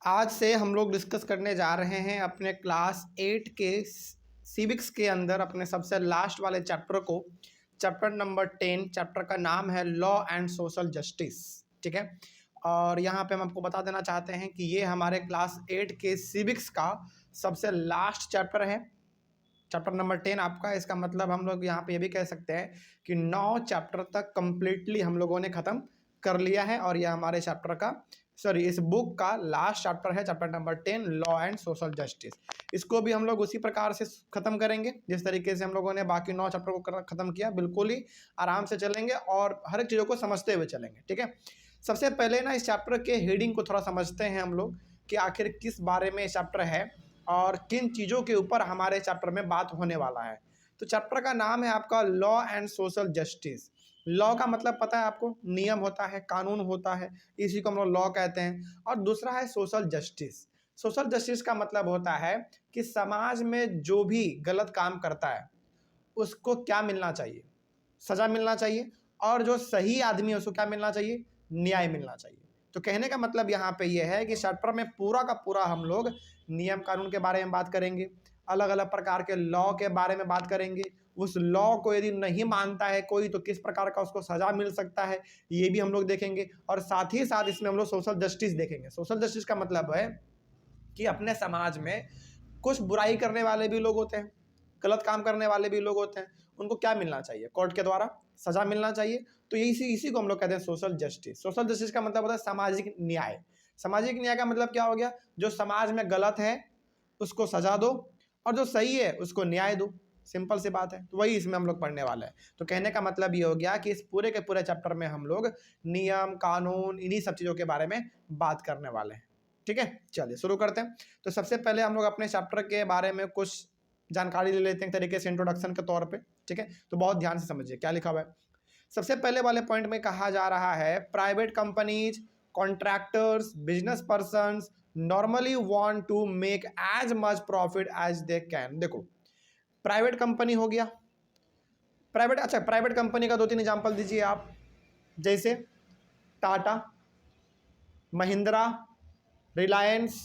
आज से हम लोग डिस्कस करने जा रहे हैं अपने क्लास 8 के सिविक्स के अंदर अपने सबसे लास्ट वाले चैप्टर को, चैप्टर नंबर 10। चैप्टर का नाम है लॉ एंड सोशल जस्टिस। ठीक है, और यहाँ पे हम आपको बता देना चाहते हैं कि ये हमारे क्लास 8 के सिविक्स का सबसे लास्ट चैप्टर है। चैप्टर नंबर 10 आपका, इसका मतलब हम लोग यहाँ पे ये भी कह सकते हैं कि 9 चैप्टर तक कंप्लीटली हम लोगों ने ख़त्म कर लिया है। और यह हमारे चैप्टर का इस बुक का लास्ट चैप्टर है, chapter number 10 law and social justice. इसको भी हम लोग उसी प्रकार से ख़त्म करेंगे जिस तरीके से हम लोगों ने बाकी 9 चैप्टर को ख़त्म किया। बिल्कुल ही आराम से चलेंगे और हर एक चीज़ों को समझते हुए चलेंगे। ठीक है, सबसे पहले ना इस चैप्टर के हेडिंग को थोड़ा समझते हैं हम लोग कि आखिर किस बारे में चैप्टर है और किन चीज़ों के ऊपर हमारे चैप्टर में बात होने वाला है। तो चैप्टर का नाम है आपका law and social justice. Law का मतलब पता है आपको, नियम होता है, कानून होता है, इसी को हम लोग लॉ कहते हैं। और दूसरा है सोशल जस्टिस। सोशल जस्टिस का मतलब होता है कि समाज में जो भी गलत काम करता है उसको क्या मिलना चाहिए, सज़ा मिलना चाहिए, और जो सही आदमी है उसको क्या मिलना चाहिए, न्याय मिलना चाहिए। तो कहने का मतलब यहाँ पे ये है कि चैप्टर में पूरा का पूरा हम लोग नियम कानून के बारे में बात करेंगे, अलग अलग प्रकार के लॉ के बारे में बात करेंगे। उस लॉ को यदि नहीं मानता है कोई तो किस प्रकार का उसको सज़ा मिल सकता है, ये भी हम लोग देखेंगे। और साथ ही साथ इसमें हम लोग सोशल जस्टिस देखेंगे। सोशल जस्टिस का मतलब है कि अपने समाज में कुछ बुराई करने वाले भी लोग होते हैं, गलत काम करने वाले भी लोग होते हैं, उनको क्या मिलना चाहिए, कोर्ट के द्वारा सज़ा मिलना चाहिए। तो इसी को हम लोग कहते हैं सोशल जस्टिस। सोशल जस्टिस का मतलब होता है सामाजिक न्याय। सामाजिक न्याय का मतलब क्या हो गया, जो समाज में गलत है उसको सजा दो और जो सही है उसको न्याय दो। सिंपल सी बात है। तो वही इसमें हम लोग पढ़ने वाले हैं। तो कहने का मतलब ये हो गया कि इस पूरे के पूरे चैप्टर में हम लोग नियम कानून इन्हीं सब चीज़ों के बारे में बात करने वाले हैं। ठीक है, चलिए शुरू करते हैं। तो सबसे पहले हम लोग अपने चैप्टर के बारे में कुछ जानकारी ले लेते हैं तरीके से, इंट्रोडक्शन के तौर पे। ठीक है, तो बहुत ध्यान से समझिए क्या लिखा हुआ है। सबसे पहले वाले पॉइंट में कहा जा रहा है private companies, contractors, business persons normally want to make as much profit as they can. देखो, प्राइवेट कंपनी हो गया, प्राइवेट कंपनी का 2-3 एग्जांपल दीजिए आप, जैसे टाटा, महिंद्रा, रिलायंस,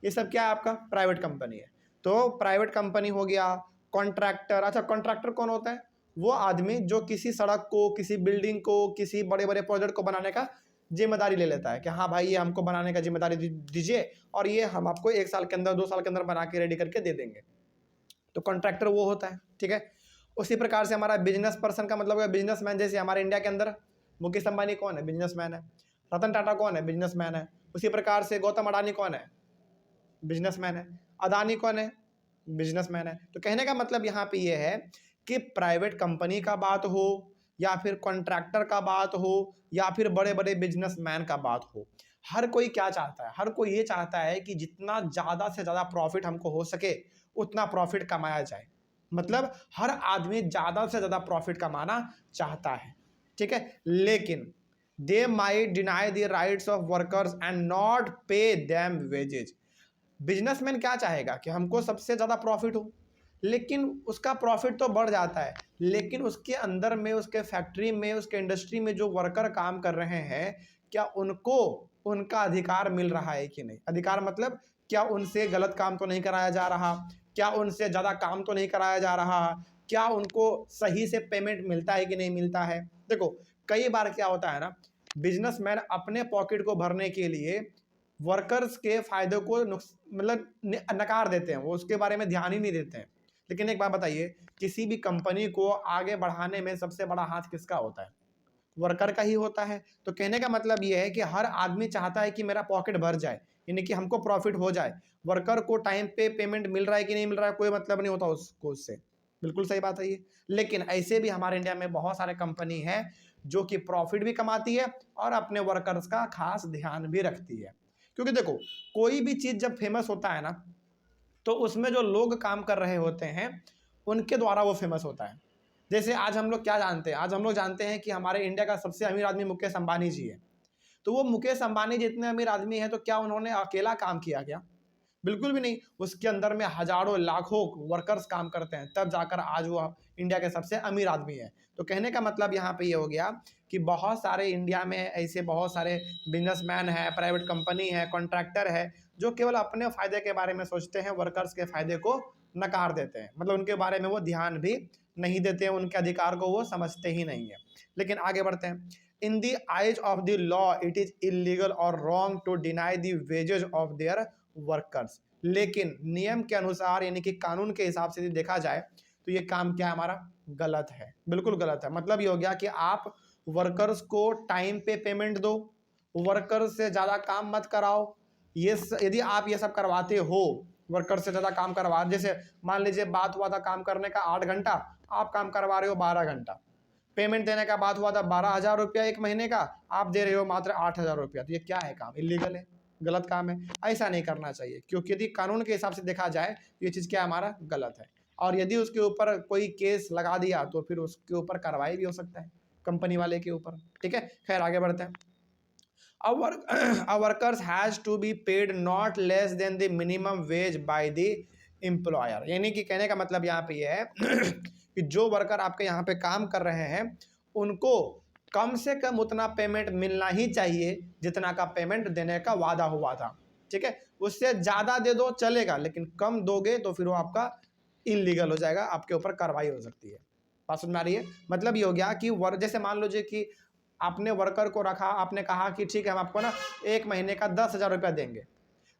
ये सब क्या है आपका प्राइवेट कंपनी है। तो प्राइवेट कंपनी हो गया। कॉन्ट्रैक्टर, कॉन्ट्रैक्टर कौन होता है, वो आदमी जो किसी सड़क को, किसी बिल्डिंग को, किसी बड़े बड़े प्रोजेक्ट को बनाने का जिम्मेदारी ले लेता है कि हाँ भाई ये हमको बनाने का जिम्मेदारी दीजिए और ये हम आपको 1 साल के अंदर 2 साल के अंदर बना के रेडी करके दे देंगे। तो कॉन्ट्रैक्टर वो होता है। ठीक है, उसी प्रकार से हमारा बिजनेस पर्सन का मतलब है बिजनेसमैन। जैसे हमारे इंडिया के अंदर मुकेश अंबानी कौन है, बिजनेसमैन है। रतन टाटा कौन है, बिजनेसमैन है। उसी प्रकार से गौतम अडानी कौन है, बिजनेसमैन है। अदानी कौन है, बिजनेसमैन है। तो कहने का मतलब यहाँ पे ये है कि प्राइवेट कंपनी का बात हो या फिर कॉन्ट्रैक्टर का बात हो या फिर बड़े बड़े बिजनेसमैन का बात हो, हर कोई क्या चाहता है, हर कोई ये चाहता है कि जितना ज़्यादा से ज़्यादा प्रॉफिट हमको हो सके उतना प्रॉफिट कमाया जाए। मतलब हर आदमी ज़्यादा से ज़्यादा प्रॉफिट कमाना चाहता है। ठीक है, लेकिन they might deny the rights of workers and not pay them wages. Businessman क्या चाहेगा कि हमको सबसे ज़्यादा प्रॉफिट हो, लेकिन उसका प्रॉफिट तो बढ़ जाता है, लेकिन उसके अंदर में, उसके फैक्ट्री में, उसके इंडस्ट्री में जो वर्कर काम कर रहे हैं, क्या उनको उनका अधिकार मिल रहा है कि नहीं। अधिकार मतलब क्या उनसे गलत काम तो नहीं कराया जा रहा, क्या उनसे ज़्यादा काम तो नहीं कराया जा रहा, क्या उनको सही से पेमेंट मिलता है कि नहीं मिलता है। देखो, कई बार क्या होता है ना, बिजनेसमैन अपने पॉकेट को भरने के लिए वर्कर्स के फायदे को मतलब नकार देते हैं, वो उसके बारे में ध्यान ही नहीं देते हैं। लेकिन एक बात बताइए, किसी भी कंपनी को आगे बढ़ाने में सबसे बड़ा हाथ किसका होता है, वर्कर का ही होता है। तो कहने का मतलब ये है कि हर आदमी चाहता है कि मेरा पॉकेट भर जाए, यानी कि हमको प्रॉफिट हो जाए। वर्कर को टाइम पे पेमेंट मिल रहा है कि नहीं मिल रहा है कोई मतलब नहीं होता उसको उससे। बिल्कुल सही बात है ये। लेकिन ऐसे भी हमारे इंडिया में बहुत सारे कंपनी है जो कि प्रॉफिट भी कमाती है और अपने वर्कर्स का खास ध्यान भी रखती है। क्योंकि देखो, कोई भी चीज़ जब फेमस होता है ना, तो उसमें जो लोग काम कर रहे होते हैं उनके द्वारा वो फेमस होता है। जैसे आज हम लोग क्या जानते हैं, आज हम लोग जानते हैं कि हमारे इंडिया का सबसे अमीर आदमी मुकेश अंबानी जी है। तो वो मुकेश अंबानी जितने अमीर आदमी हैं, तो क्या उन्होंने अकेला काम किया क्या? बिल्कुल भी नहीं। उसके अंदर में हजारों लाखों वर्कर्स काम करते हैं, तब जाकर आज वो इंडिया के सबसे अमीर आदमी है। तो कहने का मतलब यहाँ पे ये हो गया कि बहुत सारे इंडिया में ऐसे बहुत सारे बिजनेसमैन है, प्राइवेट कंपनी है, कॉन्ट्रैक्टर है, जो केवल अपने फायदे के बारे में सोचते हैं, वर्कर्स के फायदे को नकार देते हैं। मतलब उनके बारे में वो ध्यान भी नहीं देते हैं, उनके अधिकार को वो समझते ही नहीं है। लेकिन आगे बढ़ते हैं। In the eyes of the law it is illegal और wrong to deny the wages of their workers. लेकिन नियम के अनुसार यानी कि कानून के हिसाब से देखा जाए तो ये काम क्या है हमारा, गलत है, बिल्कुल गलत है। मतलब ये हो गया कि आप वर्कर्स को टाइम पे पेमेंट दो, वर्कर्स से ज़्यादा काम मत कराओ। ये यदि आप ये सब करवाते हो, वर्कर से ज़्यादा काम करवा, जैसे मान लीजिए बात हुआ था काम करने का 8 घंटा, आप काम करवा रहे हो 12 घंटा, पेमेंट देने का बात हुआ था 12,000 रुपया एक महीने का, आप दे रहे हो मात्र 8,000 रुपया। तो ये क्या है, काम इलीगल है, गलत काम है। ऐसा नहीं करना चाहिए, क्योंकि यदि कानून के हिसाब से देखा जाए ये चीज़ क्या हमारा गलत है। और यदि उसके ऊपर कोई केस लगा दिया तो फिर उसके ऊपर कार्रवाई भी हो सकता है कंपनी वाले के ऊपर। ठीक है, खैर आगे बढ़ते हैं। A workers has to be paid not less than the minimum wage by the employer। यानी कि कहने का मतलब यहाँ पे ये है कि जो वर्कर आपके यहाँ पे काम कर रहे हैं उनको कम से कम उतना पेमेंट मिलना ही चाहिए जितना का पेमेंट देने का वादा हुआ था। ठीक है, उससे ज़्यादा दे दो चलेगा, लेकिन कम दोगे तो फिर वो आपका इलीगल हो जाएगा, आपके ऊपर कार्रवाई हो सकती है। बात समझ में आ रही है? मतलब ये हो गया कि जैसे मान लीजिए कि आपने वर्कर को रखा, आपने कहा कि ठीक है हम आपको ना एक महीने का 10,000 रुपया देंगे,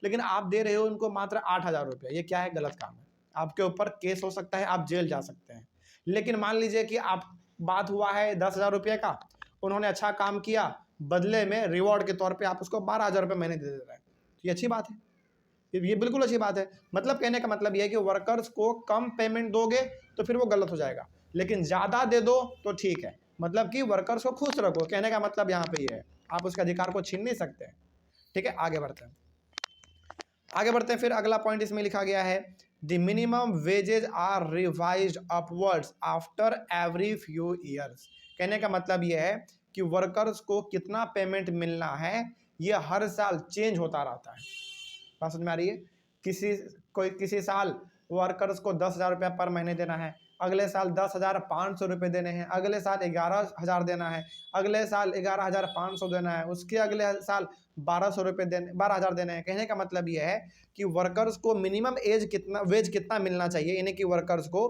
लेकिन आप दे रहे हो उनको मात्र 8,000 रुपया। ये क्या है, गलत काम है, आपके ऊपर केस हो सकता है, आप जेल जा सकते हैं। लेकिन मान लीजिए कि आप बात हुआ है 10,000 रुपये का, उन्होंने अच्छा काम किया, बदले में रिवॉर्ड के तौर पर आप उसको 12,000 रुपये महीने दे रहे हैं, ये अच्छी बात है, ये बिल्कुल अच्छी बात है। मतलब कहने का मतलब ये है कि वर्कर्स को कम पेमेंट दोगे तो फिर वो गलत हो जाएगा, लेकिन ज़्यादा दे दो तो ठीक है। मतलब कि वर्कर्स को खुश रखो, कहने का मतलब यहाँ पे ये है, आप उसके अधिकार को छीन नहीं सकते हैं। ठीक है, आगे बढ़ते हैं। आगे बढ़ते हैं, फिर अगला पॉइंट इसमें लिखा गया है the minimum wages are revised upwards after every few years. कहने का मतलब ये है कि वर्कर्स को कितना पेमेंट मिलना है ये हर साल चेंज होता रहता है। बात समझ में आ रही है? किसी साल वर्कर्स को 10,000 रुपया पर महीने देना है, अगले साल 10,500 रुपये देने हैं, अगले साल 11,000 देना है, अगले साल 11,500 देना है, उसके अगले साल 1,200 रुपये देने 12,000 देने हैं। कहने का मतलब ये है कि वर्कर्स को मिनिमम वेज कितना मिलना चाहिए, यानी कि वर्कर्स को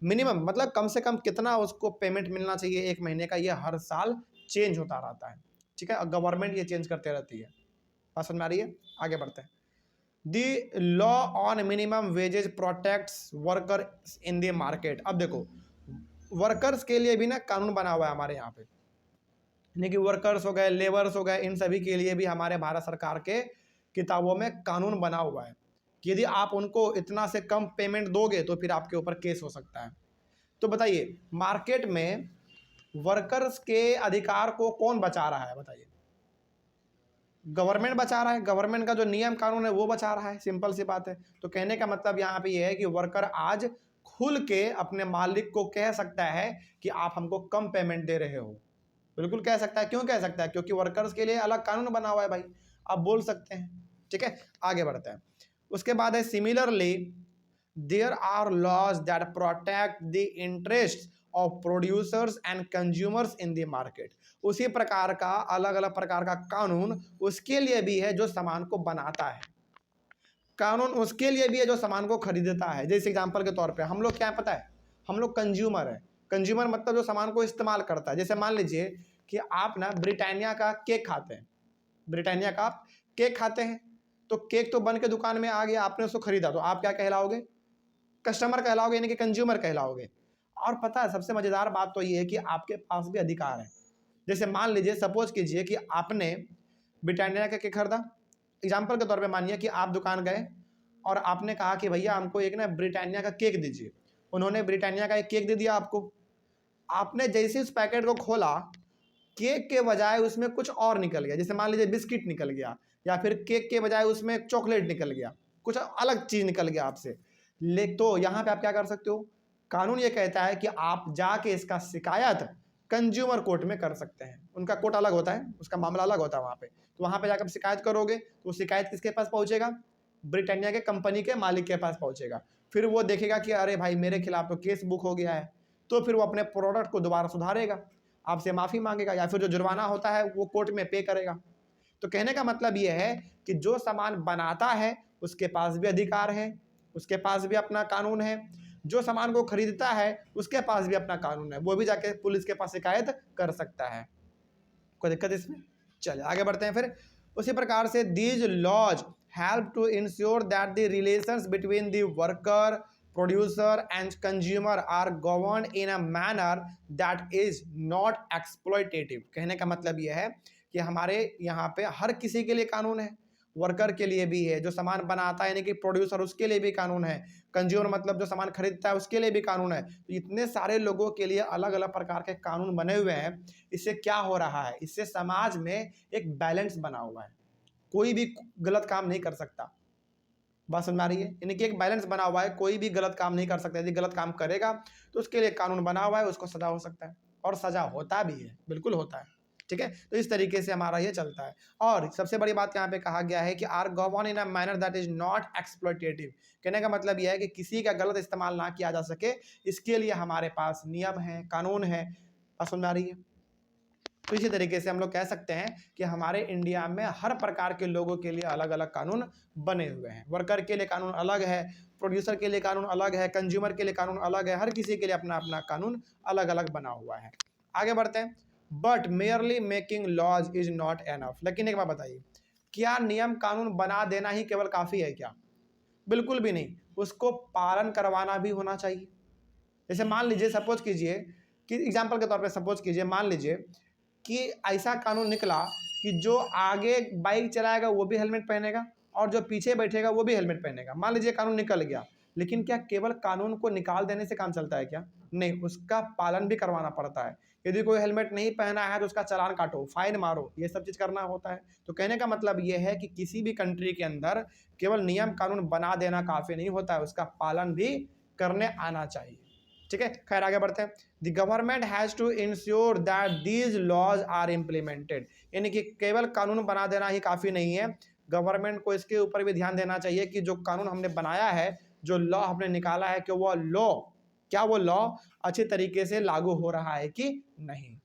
मिनिमम मतलब कम से कम कितना उसको पेमेंट मिलना चाहिए एक महीने का, ये हर साल चेंज होता रहता है। ठीक है, गवर्नमेंट ये चेंज करते रहती है। बात समझ में आ रही है? आगे बढ़ते हैं। The law on minimum wages protects workers in the market। अब देखो वर्कर्स के लिए भी ना कानून बना हुआ है हमारे यहाँ पे, यानी कि वर्कर्स हो गए, लेबर्स हो गए, इन सभी के लिए भी हमारे भारत सरकार के किताबों में कानून बना हुआ है कि यदि आप उनको इतना से कम पेमेंट दोगे तो फिर आपके ऊपर केस हो सकता है। तो बताइए मार्केट में वर्कर्स के अधिकार को कौन बचा रहा है, बताइए? गवर्नमेंट बचा रहा है, गवर्नमेंट का जो नियम कानून है वो बचा रहा है, सिंपल सी बात है। तो कहने का मतलब यहाँ पे ये है कि वर्कर आज खुल के अपने मालिक को कह सकता है कि आप हमको कम पेमेंट दे रहे हो, बिल्कुल कह सकता है। क्यों कह सकता है? क्योंकि वर्कर्स के लिए अलग कानून बना हुआ है भाई, आप बोल सकते हैं। ठीक है, आगे बढ़ते हैं। उसके बाद है similarly there are laws that protect the interest of producers and consumers in the market. उसी प्रकार का अलग अलग प्रकार का कानून उसके लिए भी है जो सामान को बनाता है, कानून उसके लिए भी है जो सामान को खरीदता है। जैसे एग्जांपल के तौर पे हम लोग क्या है पता है, हम लोग कंज्यूमर है। कंज्यूमर मतलब जो सामान को इस्तेमाल करता है। जैसे मान लीजिए कि आप ना ब्रिटानिया का केक खाते हैं, ब्रिटानिया का आप केक खाते हैं, तो केक तो बन के दुकान में आ गया, आपने उसको खरीदा, तो आप क्या कहलाओगे? कस्टमर कहलाओगे, यानी कि कंज्यूमर कहलाओगे। और पता है सबसे मजेदार बात तो ये है कि आपके पास भी अधिकार है। जैसे मान लीजिए सपोज कीजिए कि आपने ब्रिटानिया का केक खरीदा, एग्जाम्पल के तौर पे मानिए कि आप दुकान गए और आपने कहा कि भैया हमको एक ना ब्रिटानिया का केक दीजिए। उन्होंने ब्रिटानिया का एक केक दे दिया आपको। आपने जैसे उस पैकेट को खोला, केक के बजाय उसमें कुछ और निकल गया। जैसे मान लीजिए बिस्किट निकल गया, या फिर केक के बजाय उसमें चॉकलेट निकल गया, कुछ अलग चीज निकल गया आपसे। तो यहाँ पे आप क्या कर सकते हो? कानून ये कहता है कि आप जाके इसका शिकायत कंज्यूमर कोर्ट में कर सकते हैं। उनका कोर्ट अलग होता है, उसका मामला अलग होता है वहाँ पे। तो वहाँ पे जाकर शिकायत करोगे तो शिकायत किसके पास पहुँचेगा? ब्रिटानिया के कंपनी के मालिक के पास पहुंचेगा। फिर वो देखेगा कि अरे भाई मेरे खिलाफ तो केस बुक हो गया है, तो फिर वो अपने प्रोडक्ट को दोबारा सुधारेगा, आपसे माफ़ी मांगेगा, या फिर जो जुर्माना होता है वो कोर्ट में पे करेगा। तो कहने का मतलब ये है कि जो सामान बनाता है उसके पास भी अधिकार है, उसके पास भी अपना कानून है, जो सामान को खरीदता है उसके पास भी अपना कानून है, वो भी जाके पुलिस के पास शिकायत कर सकता है। कोई दिक्कत इसमें? चलिए आगे बढ़ते हैं फिर। उसी प्रकार से these laws help to ensure that the relations between the worker, producer and consumer are govern in a manner that is not exploitative. कहने का मतलब यह है कि हमारे यहाँ पे हर किसी के लिए कानून है, वर्कर के लिए भी है, जो सामान बनाता है यानी कि प्रोड्यूसर उसके लिए भी कानून है, कंज्यूमर मतलब जो सामान खरीदता है उसके लिए भी कानून है। तो इतने सारे लोगों के लिए अलग अलग प्रकार के कानून बने हुए हैं। इससे क्या हो रहा है, इससे समाज में एक बैलेंस बना हुआ है, कोई भी गलत काम नहीं कर सकता। बात समझ आ रही है? यानी कि एक बैलेंस बना हुआ है, कोई भी गलत काम नहीं कर सकता। यदि गलत काम करेगा तो उसके लिए कानून बना हुआ है, उसको सजा हो सकता है, और सजा होता भी है, बिल्कुल होता है। ठीक है, तो इस तरीके से हमारा ये चलता है। और सबसे बड़ी बात यहाँ पे कहा गया है कि are govern in a manner that is not exploitative. कहने का मतलब यह है कि किसी का गलत इस्तेमाल ना किया जा सके, इसके लिए हमारे पास नियम है, कानून है। बात समझ में आ रही है? तो इसी तरीके से हम लोग कह सकते हैं कि हमारे इंडिया में हर प्रकार के लोगों के लिए अलग अलग कानून बने हुए हैं। वर्कर के लिए कानून अलग है, प्रोड्यूसर के लिए कानून अलग है, कंज्यूमर के लिए कानून अलग है, हर किसी के लिए अपना अपना कानून अलग अलग बना हुआ है। आगे बढ़ते हैं। But merely making laws is not enough. लेकिन एक बात बताइए, क्या नियम कानून बना देना ही केवल काफ़ी है क्या? बिल्कुल भी नहीं, उसको पालन करवाना भी होना चाहिए। जैसे मान लीजिए, सपोज कीजिए कि एग्जाम्पल के तौर पे सपोज कीजिए, मान लीजिए कि ऐसा कानून निकला कि जो आगे बाइक चलाएगा वो भी हेलमेट पहनेगा और जो पीछे बैठेगा वो भी हेलमेट पहनेगा। मान लीजिए कानून निकल गया, लेकिन क्या केवल कानून को निकाल देने से काम चलता है क्या? नहीं, उसका पालन भी करवाना पड़ता है। यदि कोई हेलमेट नहीं पहना है तो उसका चालान काटो, फाइन मारो, ये सब चीज़ करना होता है। तो कहने का मतलब ये है कि किसी भी कंट्री के अंदर केवल नियम कानून बना देना काफ़ी नहीं होता है, उसका पालन भी करने आना चाहिए। ठीक है, खैर आगे बढ़ते हैं। The government has to ensure that these laws are implemented. यानी कि केवल कानून बना देना ही काफ़ी नहीं है, गवर्नमेंट को इसके ऊपर भी ध्यान देना चाहिए कि जो कानून हमने बनाया है, जो लॉ हमने निकाला है, कि वो लॉ, क्या वो लॉ अच्छे तरीके से लागू हो रहा है कि नहीं।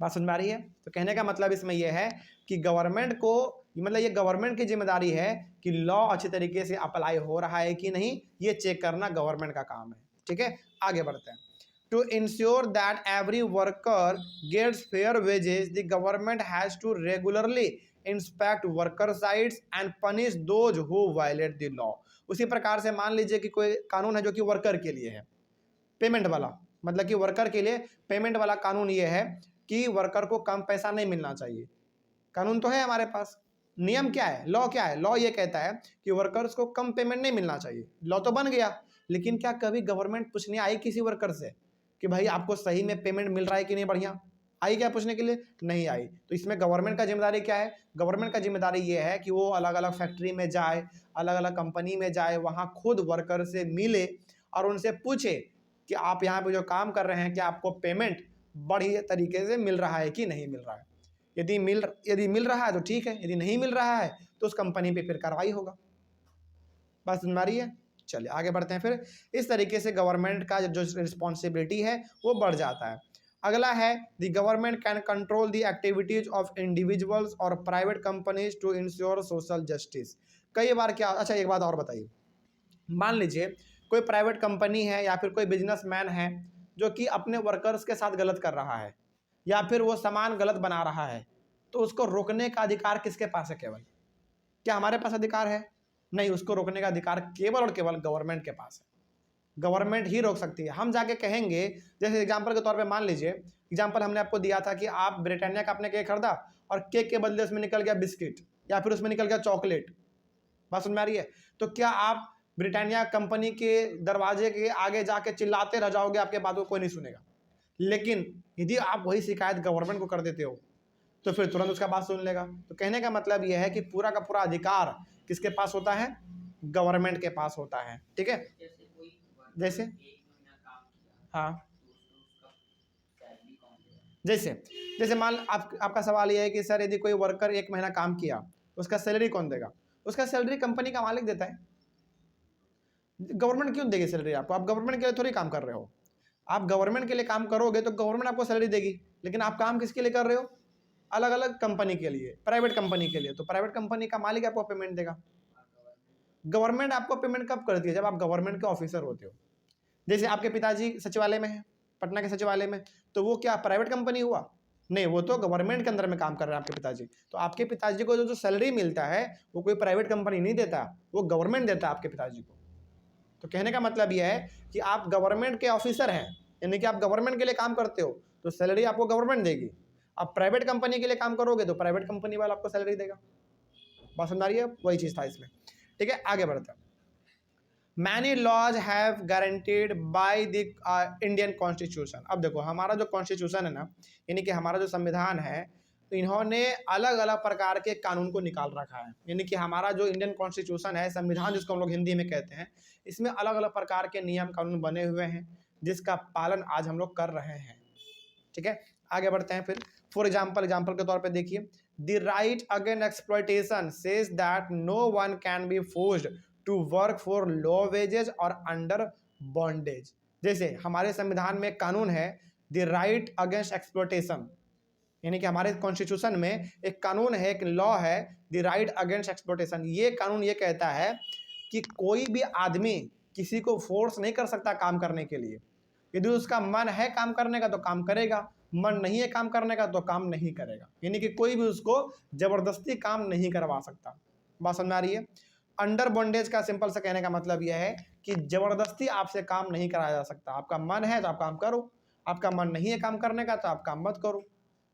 बात समझ में आ रही है? तो कहने का मतलब इसमें यह है कि गवर्नमेंट को, मतलब ये गवर्नमेंट की जिम्मेदारी है कि लॉ अच्छी तरीके से अप्लाई हो रहा है कि नहीं, ये चेक करना गवर्नमेंट का काम है। ठीक है, आगे बढ़ते हैं। To ensure that every worker gets fair wages, the government has to regularly inspect worker sites and punish those who violate the law. उसी प्रकार से मान लीजिए कि कोई कानून है जो कि वर्कर के लिए है, पेमेंट वाला, मतलब कि वर्कर के लिए पेमेंट वाला कानून ये है कि वर्कर को कम पैसा नहीं मिलना चाहिए। कानून तो है हमारे पास, नियम क्या है, लॉ क्या है? लॉ ये कहता है कि वर्कर्स को कम पेमेंट नहीं मिलना चाहिए। लॉ तो बन गया, लेकिन क्या कभी गवर्नमेंट पूछने आई किसी वर्कर से कि भाई आपको सही में पेमेंट मिल रहा है कि नहीं? बढ़िया आई क्या पूछने के लिए? नहीं आई। तो इसमें गवर्नमेंट का जिम्मेदारी क्या है? गवर्नमेंट का जिम्मेदारी ये है कि वो अलग अलग फैक्ट्री में जाए, अलग अलग कंपनी में जाए, वहाँ खुद वर्कर से मिले और उनसे पूछे कि आप यहाँ पे जो काम कर रहे हैं, क्या आपको पेमेंट बढ़िया तरीके से मिल रहा है कि नहीं मिल रहा है? यदि मिल रहा है तो ठीक है, यदि नहीं मिल रहा है तो उस कंपनी पे फिर कार्रवाई होगा। बात समझ में आ रही है? चलिए आगे बढ़ते हैं फिर। इस तरीके से गवर्नमेंट का जो रिस्पॉन्सिबिलिटी है वो बढ़ जाता है। अगला है, the government can control the activities of individuals और private companies to ensure social justice. कई बार क्या, अच्छा एक बात और बताइए, मान लीजिए कोई प्राइवेट कंपनी है या फिर कोई बिजनेसमैन है जो कि अपने वर्कर्स के साथ गलत कर रहा है, या फिर वो सामान गलत बना रहा है, तो उसको रोकने का अधिकार किसके पास है? केवल, क्या हमारे पास अधिकार है? नहीं, उसको रोकने का अधिकार केवल और केवल गवर्नमेंट के पास है। गवर्नमेंट ही रोक सकती है। हम जाके कहेंगे, जैसे एग्जाम्पल के तौर पे मान लीजिए, एग्जाम्पल हमने आपको दिया था कि आप ब्रिटानिया का आपने केक खरीदा और केक के बदले उसमें निकल गया बिस्किट या फिर उसमें निकल गया चॉकलेट। बात समझ में आ रही है? तो क्या आप ब्रिटानिया कंपनी के दरवाजे के आगे जाके चिल्लाते रह जाओगे, आपके बात को कोई नहीं सुनेगा? लेकिन यदि आप वही शिकायत गवर्नमेंट को कर देते हो तो फिर तुरंत उसका बात सुन लेगा। तो कहने का मतलब यह है कि पूरा का पूरा अधिकार किसके पास होता है? गवर्नमेंट के पास होता है। ठीक है, जैसे हाँ, जैसे जैसे मान आपका सवाल यह है कि सर यदि कोई वर्कर 1 महीना काम किया, उसका सैलरी कौन देगा? उसका सैलरी कंपनी का मालिक देता है। गवर्नमेंट क्यों देगी सैलरी आपको? आप गवर्नमेंट के लिए थोड़ी काम कर रहे हो। आप गवर्नमेंट के लिए काम करोगे तो गवर्नमेंट आपको सैलरी देगी, लेकिन आप काम किसके लिए कर रहे हो? अलग अलग कंपनी के लिए, प्राइवेट कंपनी के लिए। तो प्राइवेट कंपनी का मालिक आपको पेमेंट देगा। गवर्नमेंट आपको पेमेंट कब करती है? जब आप गवर्नमेंट के ऑफिसर होते हो। जैसे आपके पिताजी सचिवालय में है, पटना के सचिवालय में, तो वो क्या प्राइवेट कंपनी हुआ? नहीं, वो तो गवर्नमेंट के अंदर में काम कर रहे हैं आपके पिताजी। तो आपके पिताजी को जो सैलरी मिलता है वो कोई प्राइवेट कंपनी नहीं देता, वो गवर्नमेंट देता है आपके पिताजी को। तो कहने का मतलब यह है कि आप गवर्नमेंट के ऑफिसर हैं, यानी कि आप गवर्नमेंट के लिए काम करते हो तो सैलरी आपको गवर्नमेंट देगी। आप प्राइवेट कंपनी के लिए काम करोगे तो प्राइवेट कंपनी वाला आपको सैलरी देगा। बात समझ आ रही है? वही चीज था इसमें। ठीक है, आगे बढ़ते हैं। Many laws have guaranteed by the Indian constitution. अब देखो, हमारा जो कॉन्स्टिट्यूशन है ना, यानी कि हमारा जो संविधान है, तो इन्होंने अलग अलग प्रकार के कानून को निकाल रखा है। यानी कि हमारा जो इंडियन कॉन्स्टिट्यूशन है, संविधान जिसको हम लोग हिंदी में कहते हैं, इसमें अलग अलग प्रकार के नियम कानून बने हुए हैं जिसका पालन आज हम लोग कर रहे हैं। ठीक है, आगे बढ़ते हैं फिर। फॉर एग्जाम्पल के तौर पे देखिए, the right against exploitation says that no one can be forced to work for low wages और अंडर बॉन्डेज। जैसे हमारे संविधान में कानून है द राइट अगेंस्ट एक्सप्लॉयटेशन, यानी कि हमारे कॉन्स्टिट्यूशन में एक कानून है, एक लॉ है, द राइट अगेंस्ट एक्सप्लॉयटेशन। ये कानून ये कहता है कि कोई भी आदमी किसी को फोर्स नहीं कर सकता काम करने के लिए। यदि उसका मन है काम करने का तो काम करेगा, मन नहीं है काम करने का तो काम नहीं करेगा। यानी कि कोई भी उसको जबरदस्ती काम नहीं करवा सकता। बात समझ आ रही है? अंडर बॉन्डेज का सिंपल से कहने का मतलब यह है कि जबरदस्ती आपसे काम नहीं कराया जा सकता। आपका मन है तो आप काम करो, आपका मन नहीं है काम करने का तो आप काम मत करो।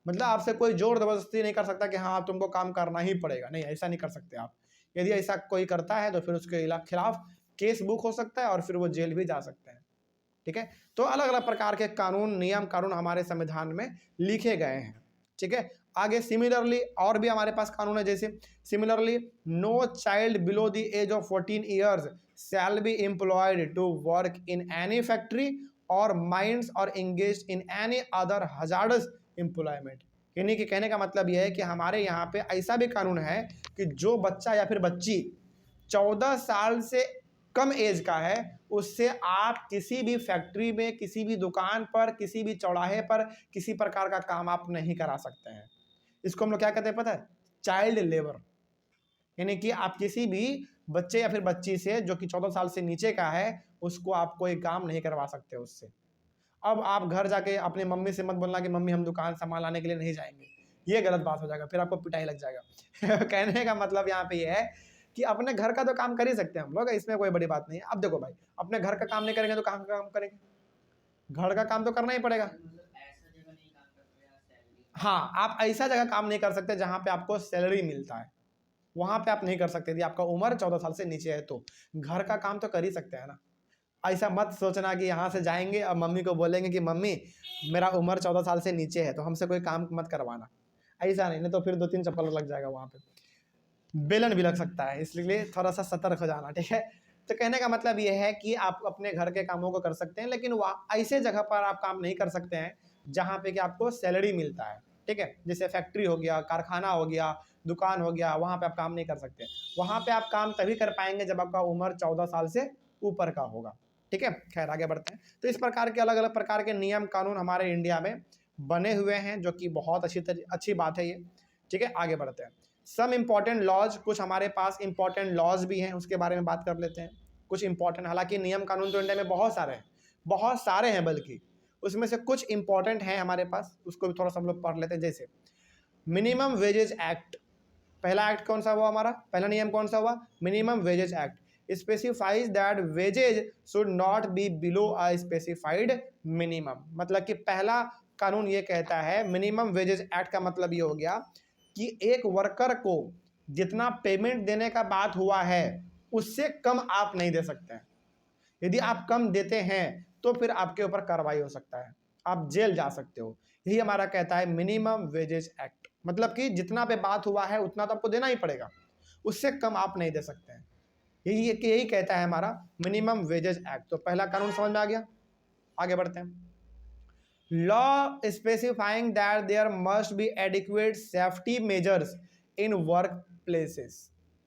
मतलब आपसे कोई जोर जबरदस्ती नहीं कर सकता कि हाँ तुमको काम करना ही पड़ेगा, नहीं, ऐसा नहीं कर सकते आप। यदि ऐसा कोई करता है तो फिर उसके खिलाफ केस बुक हो सकता है और फिर वो जेल भी जा सकते हैं। ठीक है, तो अलग अलग प्रकार के कानून, नियम कानून हमारे संविधान में लिखे गए हैं। ठीक है, आगे सिमिलरली और भी हमारे पास कानून है। जैसे similarly, no child below the age of 14 years shall be employed to work in any factory और माइंस और engage in any other hazardous employment. यानी कि कहने का मतलब यह है कि हमारे यहाँ पे ऐसा भी कानून है कि जो बच्चा या फिर बच्ची 14 साल से कम एज का है, उससे आप किसी भी फैक्ट्री में, किसी भी दुकान पर, किसी भी चौराहे पर किसी प्रकार का काम आप नहीं करा सकते हैं। इसको हम लोग क्या कहते हैं पता है? Child labour. यानी कि आप किसी भी बच्चे या फिर बच्ची से जो कि 14 साल से नीचे का है, उसको आप कोई काम नहीं करवा सकते उससे। अब आप घर जाके अपनी मम्मी से मत बोलना कि मम्मी हम दुकान सामान लाने के लिए नहीं जाएंगे, ये गलत बात हो जाएगा, फिर आपको पिटाई लग जाएगा। कहने का मतलब यहाँ पे ये है कि अपने घर का तो काम कर ही सकते हैं हम लोग, इसमें कोई बड़ी बात नहीं है। अब देखो भाई, अपने घर का काम नहीं करेंगे तो कहाँ का काम करेंगे? घर का काम तो करना ही पड़ेगा। हाँ, आप ऐसा जगह काम नहीं कर सकते जहां पे आपको सैलरी मिलता है, वहां पे आप नहीं कर सकते। यदि आपका उम्र 14 साल से नीचे है तो घर का काम तो कर ही सकते हैं ना। ऐसा मत सोचना कि यहाँ से जाएंगे और मम्मी को बोलेंगे कि मम्मी मेरा उम्र 14 साल से नीचे है तो हमसे कोई काम मत करवाना। ऐसा नहीं तो फिर 2-3 चप्पल लग जाएगा, वहाँ पे बेलन भी लग सकता है, इसलिए थोड़ा सा सतर्क हो जाना। ठीक है, तो कहने का मतलब यह है कि आप अपने घर के कामों को कर सकते हैं, लेकिन वहाँ ऐसे जगह पर आप काम नहीं कर सकते हैं जहाँ पे कि आपको सैलरी मिलता है। ठीक है, जैसे फैक्ट्री हो गया, कारखाना हो गया, दुकान हो गया, वहाँ पे आप काम नहीं कर सकते। वहाँ पे आप काम तभी कर पाएंगे जब आपका उम्र 14 साल से ऊपर का होगा। ठीक है, खैर आगे बढ़ते हैं। तो इस प्रकार के अलग अलग प्रकार के नियम कानून हमारे इंडिया में बने हुए हैं, जो कि बहुत अच्छी बात है ये। ठीक है, आगे बढ़ते हैं। सम इम्पॉर्टेंट लॉज, कुछ हमारे पास इंपॉर्टेंट लॉज भी हैं, उसके बारे में बात कर लेते हैं। कुछ इंपॉर्टेंट, हालांकि नियम कानून तो इंडिया में बहुत सारे हैं, बल्कि उसमें से कुछ इंपॉर्टेंट हैं हमारे पास, उसको भी थोड़ा सा हम लोग पढ़ लेते हैं। जैसे मिनिमम वेजेज एक्ट, पहला एक्ट कौन सा हुआ हमारा? पहला नियम कौन सा हुआ? Minimum wages act specifies that wages should not be below a specified minimum. मतलब कि पहला कानून ये कहता है, मिनिमम वेजेज एक्ट का मतलब ये हो गया कि एक वर्कर को जितना पेमेंट देने का बात हुआ है उससे कम आप नहीं दे सकते हैं। यदि आप कम देते हैं तो फिर आपके ऊपर कार्रवाई हो सकता है, आप जेल जा सकते हो। यही हमारा कहता है मिनिमम वेजेज एक्ट, मतलब कि जितना पे बात हुआ है उतना तो आपको देना ही पड़ेगा, उससे कम आप नहीं दे सकते हैं। यही कहता है हमारा मिनिमम वेजेज एक्ट। तो पहला कानून समझ में आ गया, आगे बढ़ते हैं। Law specifying that there must be adequate safety measures in work places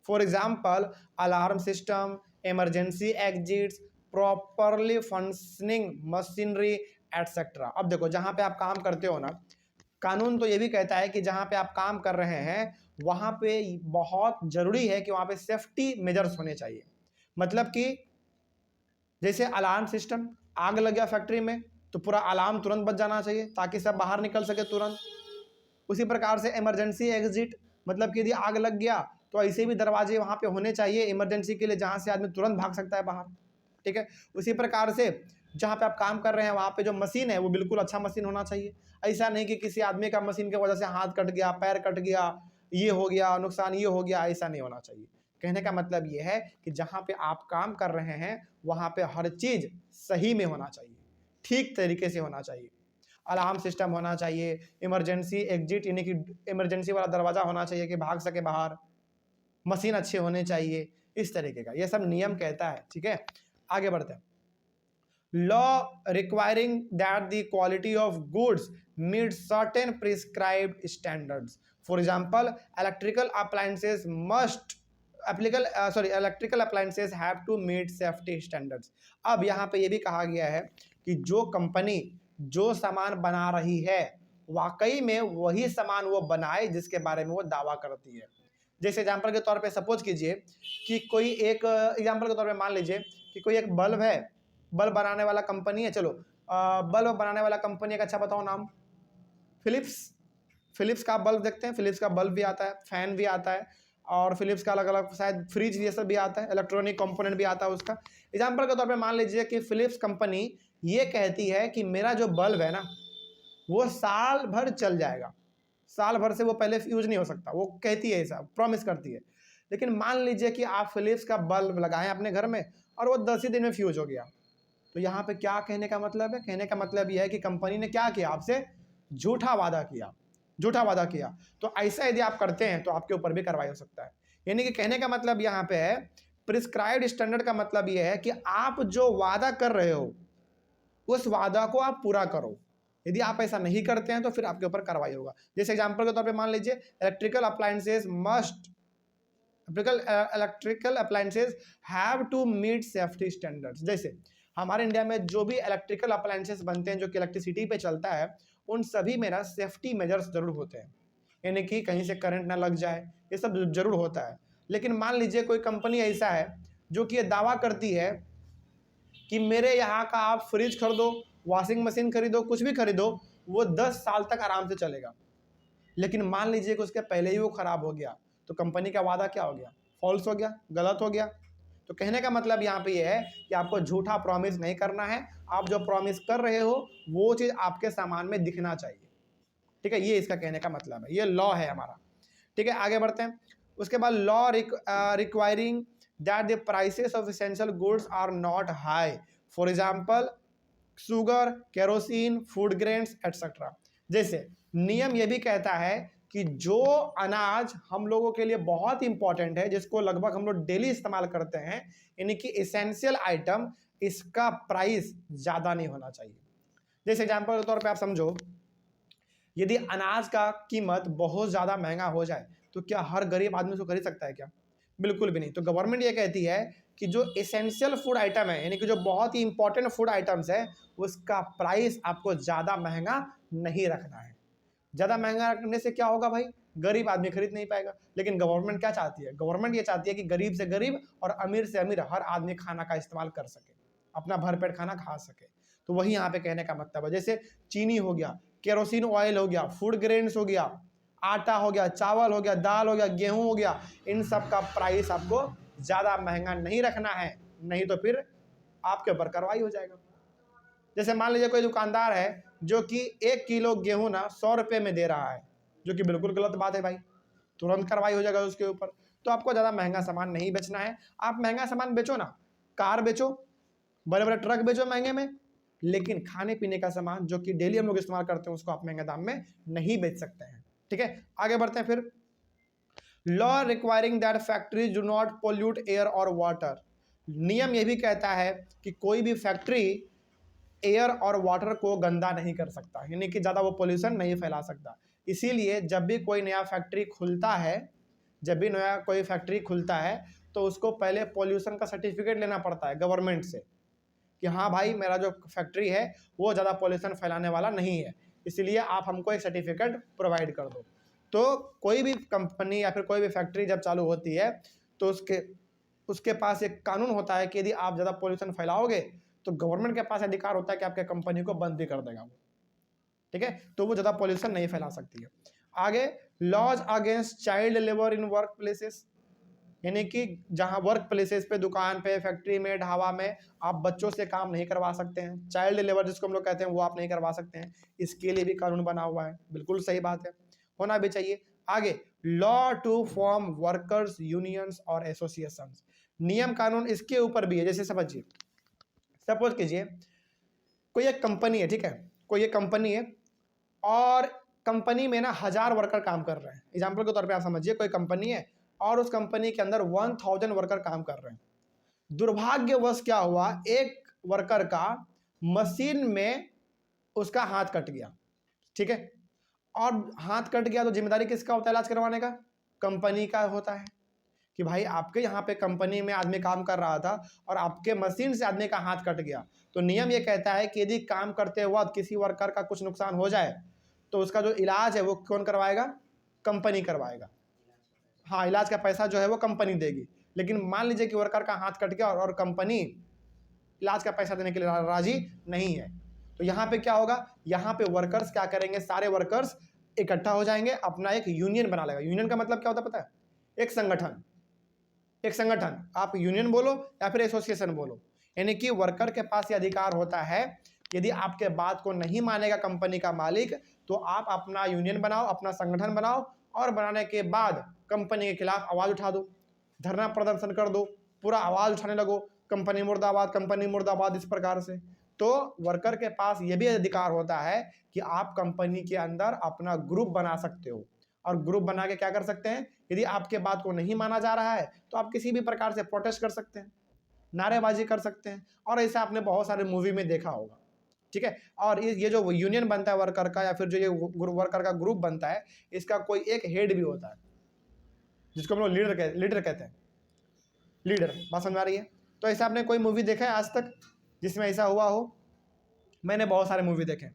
for example alarm system, emergency exits, properly functioning machinery etcetera. अब देखो जहां पे आप काम करते हो ना, कानून तो ये भी कहता है कि जहां पे आप काम कर रहे हैं वहां पे बहुत जरूरी है कि वहां पे सेफ्टी मेजर्स होने चाहिए। मतलब कि जैसे अलार्म सिस्टम, आग लग गया फैक्ट्री में तो पूरा अलार्म तुरंत बज जाना चाहिए ताकि सब बाहर निकल सके तुरंत। उसी प्रकार से इमरजेंसी एग्जिट, मतलब कि यदि आग लग गया तो ऐसे भी दरवाजे वहां पे होने चाहिए इमरजेंसी के लिए, जहां से आदमी तुरंत भाग सकता है बाहर। ठीक है, उसी प्रकार से जहां पे आप काम कर रहे हैं वहां पे जो मशीन है वो बिल्कुल अच्छा मशीन होना चाहिए। ऐसा नहीं कि किसी आदमी का मशीन की वजह से हाथ कट गया, पैर कट गया, ये हो गया नुकसान, ये हो गया, ऐसा नहीं होना चाहिए। कहने का मतलब ये है कि जहां पे आप काम कर रहे हैं वहां पे हर चीज सही में होना चाहिए, ठीक तरीके से होना चाहिए। अलार्म सिस्टम होना चाहिए, इमरजेंसी एग्जिट यानी कि इमरजेंसी वाला दरवाजा होना चाहिए कि भाग सके बाहर, मशीन अच्छे होने चाहिए, इस तरीके का ये सब नियम कहता है। ठीक है, आगे बढ़ते हैं। Law requiring that the quality of goods meet certain prescribed standards. For example electrical appliances must electrical appliances have to meet safety standards. अब यहाँ पे ये भी कहा गया है कि जो कंपनी जो सामान बना रही है वाकई में वही सामान वो बनाए जिसके बारे में वो दावा करती है। जैसे एग्जाम्पल के तौर पे सपोज कीजिए कि कोई एक एग्जाम्पल के तौर पे मान लीजिए कि कोई एक बल्ब है, बल्ब बनाने वाला कंपनी है, चलो बल्ब बनाने वाला कंपनी एक अच्छा बताओ नाम, फिलिप्स। फिलिप्स का बल्ब देखते हैं, फिलिप्स का बल्ब भी आता है, फैन भी आता है, और फिलिप्स का अलग अलग शायद फ्रिज ये सब भी आता है, इलेक्ट्रॉनिक कंपोनेंट भी आता है उसका। एग्जाम्पल के तौर पे मान लीजिए कि फिलिप्स कंपनी ये कहती है कि मेरा जो बल्ब है ना वो साल भर चल जाएगा, साल भर से वो पहले यूज नहीं हो सकता, वो कहती है, ऐसा प्रॉमिस करती है। लेकिन मान लीजिए कि आप फिलिप्स का बल्ब लगाएं अपने घर में और वो 10 ही दिन में फ्यूज हो गया, तो यहाँ पे क्या कहने का मतलब है? कहने का मतलब यह है कि कंपनी ने क्या किया, आपसे झूठा वादा किया, झूठा वादा किया। तो ऐसा यदि आप करते हैं तो आपके ऊपर भी कार्रवाई हो सकता है। यानी कि कहने का मतलब यहाँ पे है, प्रिस्क्राइब्ड स्टैंडर्ड का मतलब यह है कि आप जो वादा कर रहे हो उस वादा को आप पूरा करो। यदि आप ऐसा नहीं करते हैं तो फिर आपके ऊपर कार्रवाई होगा। जैसे एग्जांपल के तौर पे मान लीजिए electrical appliances have to meet safety standards. जैसे हमारे इंडिया में जो भी इलेक्ट्रिकल अप्लायंसेस बनते हैं जो कि इलेक्ट्रिसिटी पे चलता है उन सभी में ना सेफ्टी मेजर्स जरूर होते हैं, यानी कि कहीं से करंट ना लग जाए, ये सब जरूर होता है। लेकिन मान लीजिए कोई कंपनी ऐसा है जो कि ये दावा करती है कि मेरे यहाँ का आप फ्रिज खरीदो, वॉशिंग मशीन खरीदो, कुछ भी खरीदो, वो 10 साल तक आराम से चलेगा। लेकिन मान लीजिए कि उसके पहले ही वो खराब हो गया, तो कंपनी का वादा क्या हो गया? फॉल्स हो गया, गलत हो गया। तो कहने का मतलब यहाँ पे ये है कि आपको झूठा प्रॉमिस नहीं करना है, आप जो प्रॉमिस कर रहे हो वो चीज़ आपके सामान में दिखना चाहिए। ठीक है, ये इसका कहने का मतलब है, ये लॉ है हमारा। ठीक है, आगे बढ़ते हैं। उसके बाद law requiring that the prices of essential goods are not high, for example sugar, kerosene, food grains etcetera. जैसे नियम ये भी कहता है कि जो अनाज हम लोगों के लिए बहुत इंपॉर्टेंट है, जिसको लगभग हम लोग डेली इस्तेमाल करते हैं, यानी कि एसेंशियल आइटम, इसका प्राइस ज़्यादा नहीं होना चाहिए। जैसे एग्जाम्पल के तौर पे आप समझो, यदि अनाज का कीमत बहुत ज़्यादा महंगा हो जाए तो क्या हर गरीब आदमी उसको खरीद सकता है क्या? बिल्कुल भी नहीं। तो गवर्नमेंट ये कहती है कि जो एसेंशियल फूड आइटम है, यानी कि जो बहुत ही इंपॉर्टेंट फूड आइटम्स है, उसका प्राइस आपको ज़्यादा महंगा नहीं रखना है। ज़्यादा महंगा रखने से क्या होगा भाई? गरीब आदमी खरीद नहीं पाएगा। लेकिन गवर्नमेंट क्या चाहती है? गवर्नमेंट ये चाहती है कि गरीब से गरीब और अमीर से अमीर हर आदमी खाना का इस्तेमाल कर सके, अपना भरपेट खाना खा सके। तो वही यहाँ पे कहने का मतलब है। जैसे चीनी हो गया, केरोसिन ऑयल हो गया, फूड ग्रेन्स हो गया, आटा हो गया, चावल हो गया, दाल हो गया, गेहूं हो गया, इन सब का प्राइस आपको ज़्यादा महंगा नहीं रखना है, नहीं तो फिर आपके ऊपर कार्रवाई हो जाएगा। जैसे मान लीजिए कोई दुकानदार है जो कि 1 किलो गेहूं ना 100 रुपये में दे रहा है, जो कि बिल्कुल गलत बात है भाई, तुरंत कार्रवाई हो जाएगा उसके ऊपर। तो आपको ज़्यादा महंगा सामान नहीं बेचना है। आप महंगा सामान बेचो ना, कार बेचो, बड़े बड़े ट्रक बेचो महंगे में, लेकिन खाने पीने का सामान जो कि डेली हम लोग इस्तेमाल करते हैं उसको आप महंगे दाम में नहीं बेच सकते हैं। ठीक है, आगे बढ़ते हैं फिर। Law requiring that factories do not pollute air और वाटर। नियम यह भी कहता है कि कोई भी फैक्ट्री एयर और वाटर को गंदा नहीं कर सकता, यानी कि ज़्यादा वो पोल्यूशन नहीं फैला सकता। इसीलिए जब भी कोई नया फैक्ट्री खुलता है जब भी नया कोई फैक्ट्री खुलता है तो उसको पहले पॉल्यूशन का सर्टिफिकेट लेना पड़ता है गवर्नमेंट से कि हाँ भाई मेरा जो फैक्ट्री है वो ज़्यादा पॉल्यूशन फैलाने वाला नहीं है, इसलिए आप हमको एक सर्टिफिकेट प्रोवाइड कर दो। तो कोई भी कंपनी या फिर कोई भी फैक्ट्री जब चालू होती है तो उसके पास एक कानून होता है कि यदि आप ज़्यादा पॉल्यूशन फैलाओगे तो गवर्नमेंट के पास अधिकार होता है कि आपके कंपनी को बंद भी कर देगा वो, ठीक है। तो वो ज़्यादा पॉल्यूशन नहीं फैला सकती है। आगे, laws against child labour in work places, यानी कि जहां वर्क प्लेसेस पे, दुकान पे, फैक्ट्री में, ढाबा में आप बच्चों से काम नहीं करवा सकते हैं। चाइल्ड लेबर जिसको हम लोग कहते हैं वो आप नहीं करवा सकते हैं, इसके लिए भी कानून बना हुआ है। बिल्कुल सही बात है, होना भी चाहिए। आगे, law to form workers unions और एसोसिएशंस, नियम कानून इसके ऊपर भी है। जैसे समझिए, सपोज कीजिए कोई एक कंपनी है, ठीक है, कोई एक कंपनी है और कंपनी में ना 1000 वर्कर काम कर रहे हैं। एग्जाम्पल के तौर पे आप समझिए कोई कंपनी है और उस कंपनी के अंदर 1000 वर्कर काम कर रहे हैं। दुर्भाग्यवश क्या हुआ, एक वर्कर का मशीन में उसका हाथ कट गया, ठीक है, और हाथ कट गया तो जिम्मेदारी किसका होता है इलाज करवाने का? कंपनी का होता है कि भाई आपके यहाँ पे कंपनी में आदमी काम कर रहा था और आपके मशीन से आदमी का हाथ कट गया, तो नियम ये कहता है कि यदि काम करते वक्त किसी वर्कर का कुछ नुकसान हो जाए तो उसका जो इलाज है वो कौन करवाएगा? कंपनी करवाएगा। हाँ, इलाज का पैसा जो है वो कंपनी देगी। लेकिन मान लीजिए कि वर्कर का हाथ कट गया और कंपनी इलाज का पैसा देने के लिए राजी नहीं है, तो यहाँ पे क्या होगा? यहाँ पे वर्कर्स क्या करेंगे? सारे वर्कर्स इकट्ठा हो जाएंगे, अपना एक यूनियन बना लेगा। यूनियन का मतलब क्या होता है पता है? एक संगठन। एक संगठन, आप यूनियन बोलो या फिर एसोसिएशन बोलो, यानी कि वर्कर के पास ये अधिकार होता है, यदि आपके बात को नहीं मानेगा कंपनी का मालिक तो आप अपना यूनियन बनाओ, अपना संगठन बनाओ, और बनाने के बाद कंपनी के खिलाफ आवाज उठा दो, धरना प्रदर्शन कर दो, पूरा आवाज उठाने लगो, कंपनी मुर्दाबाद, कंपनी मुर्दाबाद, इस प्रकार से। तो वर्कर के पास यह भी अधिकार होता है कि आप कंपनी के अंदर अपना ग्रुप बना सकते हो, और ग्रुप बना के क्या कर सकते हैं? यदि आपके बात को नहीं माना जा रहा है तो आप किसी भी प्रकार से प्रोटेस्ट कर सकते हैं, नारेबाजी कर सकते हैं, और ऐसा आपने बहुत सारे मूवी में देखा होगा, ठीक है। और ये जो यूनियन बनता है वर्कर का, या फिर जो ये वर्कर का ग्रुप बनता है, इसका कोई एक हेड भी होता है जिसको हम लोग लीडर कहते हैं। लीडर, बात समझ आ रही है? तो ऐसा आपने कोई मूवी देखा है आज तक जिसमें ऐसा हुआ हो? मैंने बहुत सारे मूवी देखे,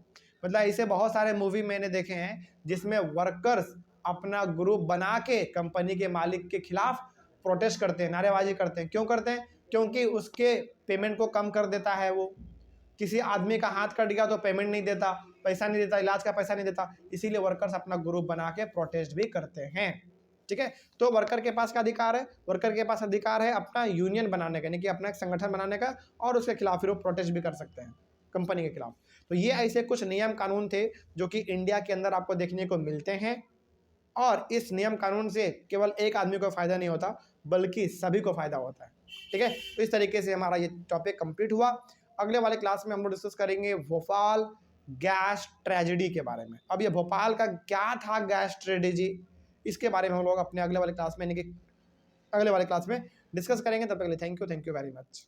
मतलब ऐसे बहुत सारे मूवी मैंने देखे हैं जिसमें वर्कर्स अपना ग्रुप बना के कंपनी के मालिक के खिलाफ प्रोटेस्ट करते हैं, नारेबाजी करते हैं। क्यों करते हैं? क्योंकि उसके पेमेंट को कम कर देता है वो। किसी आदमी का हाथ कट गया तो पेमेंट नहीं देता, पैसा नहीं देता, इलाज का पैसा नहीं देता, इसीलिए वर्कर्स अपना ग्रुप बना के प्रोटेस्ट भी करते हैं, ठीक है। तो वर्कर के पास क्या अधिकार है? वर्कर के पास अधिकार है अपना यूनियन बनाने का, यानी कि अपना एक संगठन बनाने का, और उसके खिलाफ फिर वो प्रोटेस्ट भी कर सकते हैं कंपनी के खिलाफ। तो ये ऐसे कुछ नियम कानून थे जो कि इंडिया के अंदर आपको देखने को मिलते हैं, और इस नियम कानून से केवल एक आदमी को फायदा नहीं होता बल्कि सभी को फायदा होता है, ठीक है। तो इस तरीके से हमारा ये टॉपिक कंप्लीट हुआ। अगले वाले क्लास में हम लोग डिस्कस करेंगे भोपाल गैस ट्रेजेडी के बारे में। अब ये भोपाल का क्या था गैस ट्रेजेडी, इसके बारे में हम लोग अपने अगले वाले क्लास में, यानी कि अगले वाले क्लास में डिस्कस करेंगे। तब तक के लिए थैंक यू वेरी मच।